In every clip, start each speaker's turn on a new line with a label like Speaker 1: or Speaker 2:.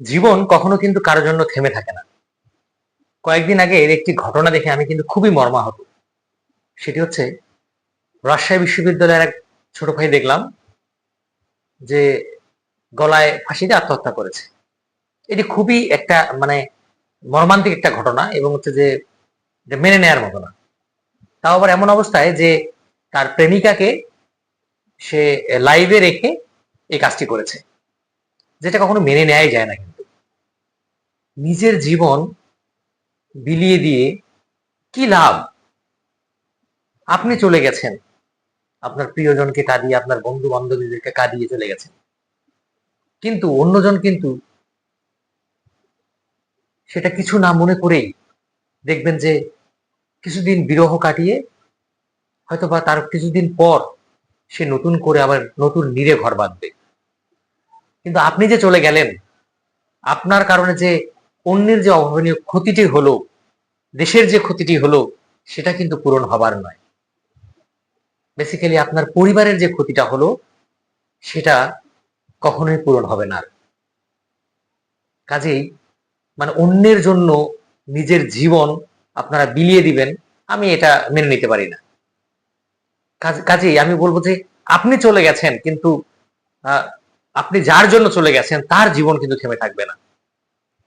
Speaker 1: জীবন কখনো কিন্তু কারোর জন্য থেমে থাকে না। কয়েকদিন আগে এর একটি ঘটনা দেখে আমি কিন্তু খুবই মর্মাহত। সেটি হচ্ছে রাজশাহী বিশ্ববিদ্যালয়ের এক ছোট ভাই দেখলাম যে গলায় ফাঁসি দিয়ে আত্মহত্যা করেছে। এটি খুবই একটা মর্মান্তিক একটা ঘটনা এবং হচ্ছে যে এটা মেনে নেয়ার মতো না। তাও আবার এমন অবস্থায় যে তার প্রেমিকাকে সে লাইভে রেখে এই কাজটি করেছে। যেটা কখনো মেনে নেয়াই যায় না কিন্তু। নিজের জীবন বিলিয়ে দিয়ে কি লাভ? আপনি চলে গেছেন। আপনার প্রিয়জনকে কাঁদিয়ে, আপনার বন্ধু-বান্ধবীদেরকে কাঁদিয়ে চলে গেছেন। কিন্তু অন্যজন কিন্তু সেটা কিছু না মনে করেই দেখবেন যে কিছুদিন বিরহ কাটিয়ে হয়তোবা তার কিছুদিন পর সে নতুন করে আবার নতুন নীড়ে ঘর বাঁধবে। কিন্তু আপনি যে চলে গেলেন, আপনার কারণে যে অন্যের যে অভাবনীয় ক্ষতিটি হলো, দেশের যে ক্ষতিটি হলো, সেটা কিন্তু পূরণ হবার নয়। বেসিক্যালি আপনার পরিবারের যে ক্ষতিটা হলো, সেটা কখনোই পূরণ হবে না আর। কাজেই অন্যের জন্য নিজের জীবন আপনারা বিলিয়ে দিবেন, আমি এটা মেনে নিতে পারি না। কাজেই আমি বলবো যে আপনি চলে গেছেন, কিন্তু আহ, আপনি যার জন্য চলে গেছেন তার জীবন কিন্তু থেমে থাকবে না।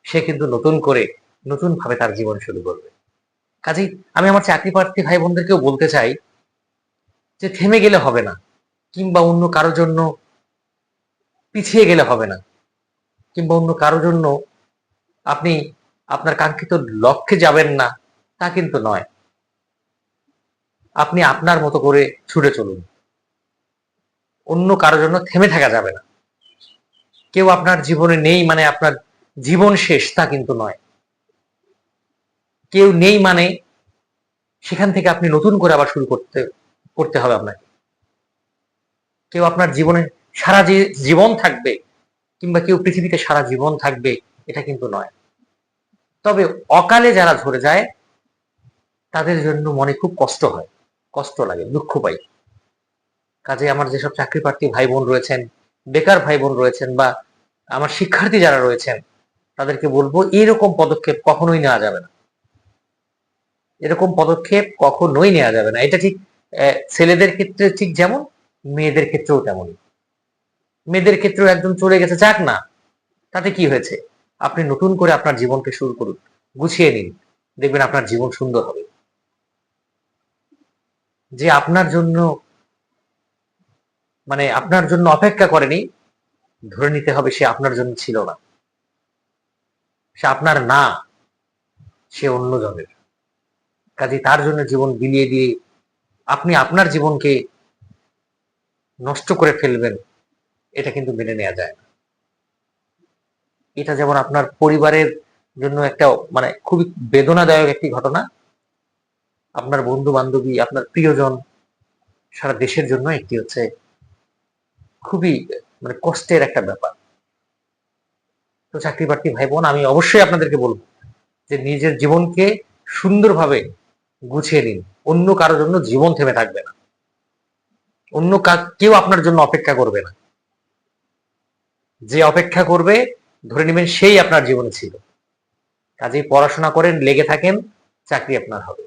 Speaker 1: সে কিন্তু নতুন করে নতুন ভাবে তার জীবন শুরু করবে। কাজেই আমি আমার চাকরি প্রার্থী ভাই বোনদেরকেও বলতে চাই যে থেমে গেলে হবে না, কিংবা অন্য কারোর জন্য পিছিয়ে গেলে হবে না, কিংবা অন্য কারোর জন্য আপনি আপনার কাঙ্ক্ষিত লক্ষ্যে যাবেন না, তা কিন্তু নয়। আপনি আপনার মতো করে ছুটে চলুন। অন্য কারোর জন্য থেমে থাকা যাবে না। কেউ আপনার জীবনে নেই মানে আপনার জীবন শেষ, তা কিন্তু নয়। কেউ নেই মানে সেখান থেকে আপনি নতুন করে আবার শুরু করতে করতে হবে আপনাকে। কেউ আপনার জীবনে সারা জীবন থাকবে, কিংবা কেউ পৃথিবীতে সারা জীবন থাকবে, এটা কিন্তু নয়। তবে অকালে যারা ঝরে যায় তাদের জন্য মনে খুব কষ্ট হয়, কষ্ট লাগে, দুঃখ পাই। কাজে আমার যেসব চাকরি প্রার্থী ভাই বোন রয়েছেন, বেকার ভাই বোন রয়েছেন, বা আমার শিক্ষার্থী যারা রয়েছেন, তাদেরকে বলবো এরকম পদক্ষেপ কখনোই নেওয়া যাবে না। এরকম পদক্ষেপ কখনোই নেওয়া যাবে না। এটা ঠিক ছেলেদের ক্ষেত্রে ঠিক যেমন, মেয়েদের ক্ষেত্রেও তেমনই। মেয়েদের ক্ষেত্রেও একদম চলে গেছে, যাক না, তাতে কি হয়েছে? আপনি নতুন করে আপনার জীবনকে শুরু করুন, গুছিয়ে নিন, দেখবেন আপনার জীবন সুন্দর হবে। যে আপনার জন্য অপেক্ষা করেনি, ধরে নিতে হবে সে আপনার জন্য ছিল না, সে আপনার না, সে অন্য জনের। কাজে তার জন্য জীবন বিলিয়ে দিয়ে আপনি আপনার জীবনকে নষ্ট করে ফেলবেন, এটা কিন্তু মেনে নেওয়া যায় না। এটা যেমন আপনার পরিবারের জন্য একটা খুবই বেদনাদায়ক একটি ঘটনা, আপনার বন্ধু বান্ধবী, আপনার প্রিয়জন, সারা দেশের জন্য একটি হচ্ছে খুবই কষ্টের একটা ব্যাপার। তো চাকরি প্রার্থী ভাই বোন, আমি অবশ্যই আপনাদেরকে বলবো যে নিজের জীবনকে সুন্দরভাবে গুছিয়ে নিন। অন্য কারোর জন্য জীবন থেমে থাকবে না। অন্য কেউ আপনার জন্য অপেক্ষা করবে না। যে অপেক্ষা করবে, ধরে নেবেন সেই আপনার জীবনে ছিল। কাজেই পড়াশোনা করেন, লেগে থাকেন, চাকরি আপনার হবে।